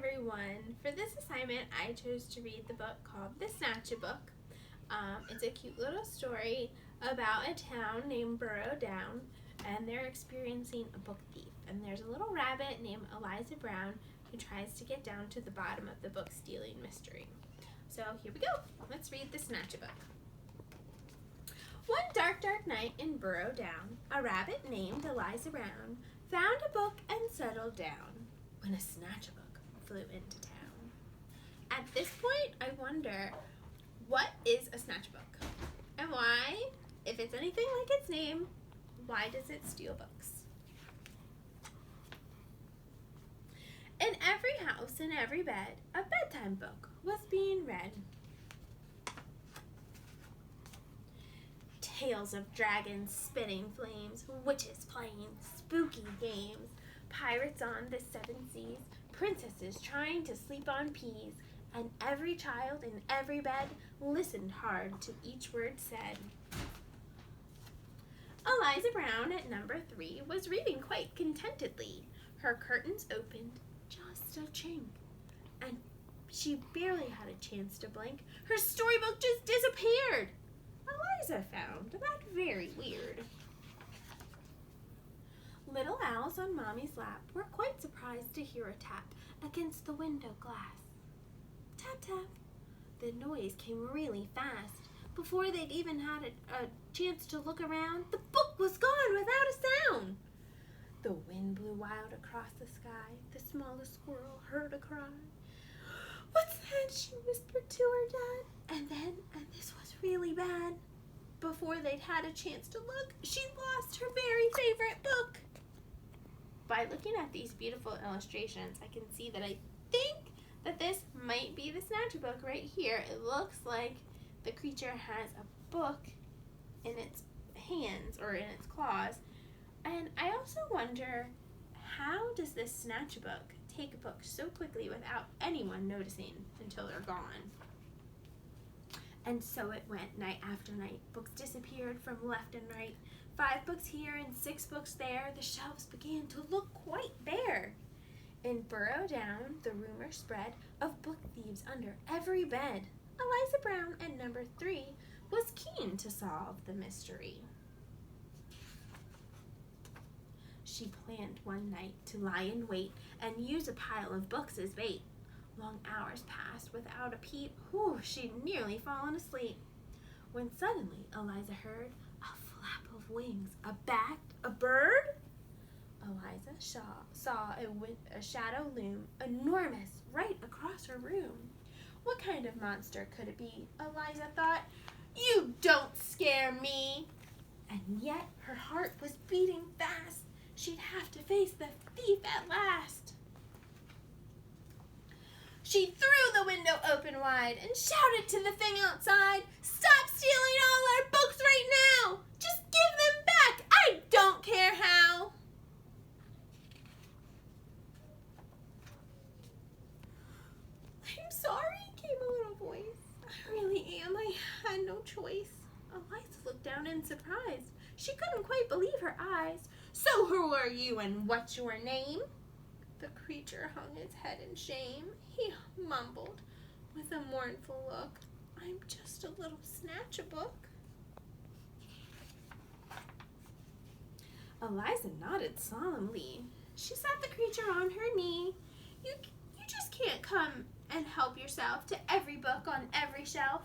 everyone! For this assignment, I chose to read the book called The Snatchabook. It's a cute little story about a town named Burrow Down, and they're experiencing a book thief. And there's a little rabbit named Eliza Brown who tries to get down to the bottom of the book stealing mystery. So here we go. Let's read The Snatchabook. One dark night in Burrow Down, a rabbit named Eliza Brown found a book and settled down when a Snatchabook flew into town. At this point, I wonder, what is a Snatchabook? And why, if it's anything like its name, why does it steal books? In every house, in every bed, a bedtime book was being read. Tales of dragons spitting flames, witches playing spooky games, pirates on the seven seas, princesses trying to sleep on peas, and every child in every bed listened hard to each word said. Eliza Brown at number 3 was reading quite contentedly. Her curtains opened just a chink, and she barely had a chance to blink. Her storybook just disappeared. Eliza found that very weird. Little owls on Mommy's lap were quite surprised to hear a tap against the window glass. Tap, tap. The noise came really fast. Before they'd even had a chance to look around, the book was gone without a sound. The wind blew wild across the sky. The smallest squirrel heard a cry. "What's that?" she whispered to her dad. And this was really bad. Before they'd had a chance to look, she lost her very favorite book. By looking at these beautiful illustrations, I can see that I think that this might be the Snatchabook right here. It looks like the creature has a book in its hands or in its claws. And I also wonder, how does this Snatchabook take a book so quickly without anyone noticing until they're gone? And so it went night after night. Books disappeared from left and right. 5 books here and 6 books there. The shelves began to look quite bare. In Burrow Down, the rumor spread of book thieves under every bed. Eliza Brown at number 3 was keen to solve the mystery. She planned one night to lie in wait and use a pile of books as bait. Long hours passed without a peep. She'd nearly fallen asleep, when suddenly Eliza heard a flap of wings. A bat? A bird? Eliza saw a shadow loom, enormous, right across her room. What kind of monster could it be? Eliza thought. "You don't scare me!" And yet her heart was beating fast. She'd have to face the thief at last. She threw the window open wide and shouted to the thing outside, "Stop stealing all our books right now! Just give them back! I don't care how!" "I'm sorry," came a little voice. "I really am. I had no choice." Eliza looked down in surprise. She couldn't quite believe her eyes. "So who are you and what's your name?" The creature hung his head in shame. He mumbled with a mournful look, "I'm just a little Snatchabook." Eliza nodded solemnly. She sat the creature on her knee. You just can't come and help yourself to every book on every shelf."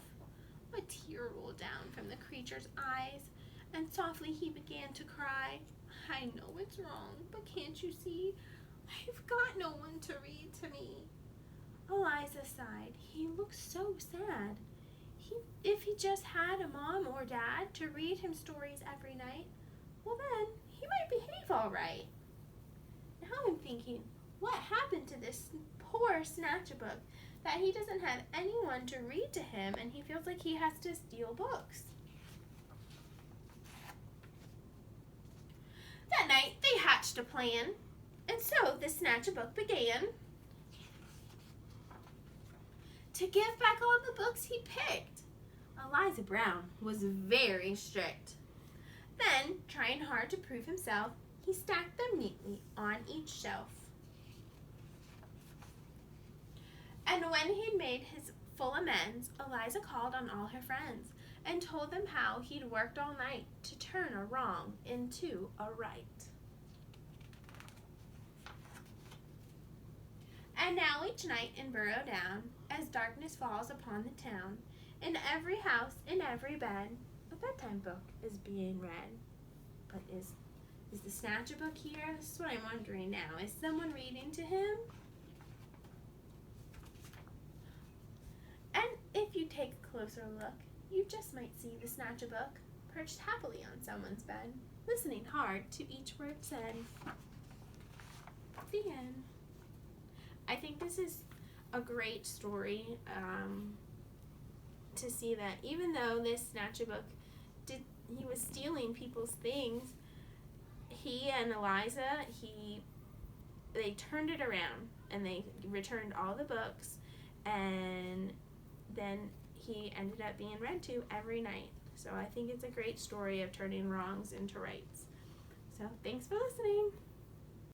A tear rolled down from the creature's eyes, and softly he began to cry. "I know it's wrong, but can't you see? I've got no one to read to me." Eliza sighed. He looked so sad. If he just had a mom or dad to read him stories every night, well then, he might behave all right. Now I'm thinking, what happened to this poor Snatchabook that he doesn't have anyone to read to him and he feels like he has to steal books? That night, they hatched a plan. And so the Snatchabook began to give back all the books he picked. Eliza Brown was very strict. Then, trying hard to prove himself, he stacked them neatly on each shelf. And when he'd made his full amends, Eliza called on all her friends and told them how he'd worked all night to turn a wrong into a right. And now each night in Burrow Down, as darkness falls upon the town, in every house, in every bed, a bedtime book is being read. But is the Snatchabook here? This is what I'm wondering now. Is someone reading to him? And if you take a closer look, you just might see the Snatchabook perched happily on someone's bed, listening hard to each word said. The end. I think this is a great story to see that even though this Snatchabook he was stealing people's things, he and Eliza, they turned it around and they returned all the books, and then he ended up being read to every night. So I think it's a great story of turning wrongs into rights. So thanks for listening.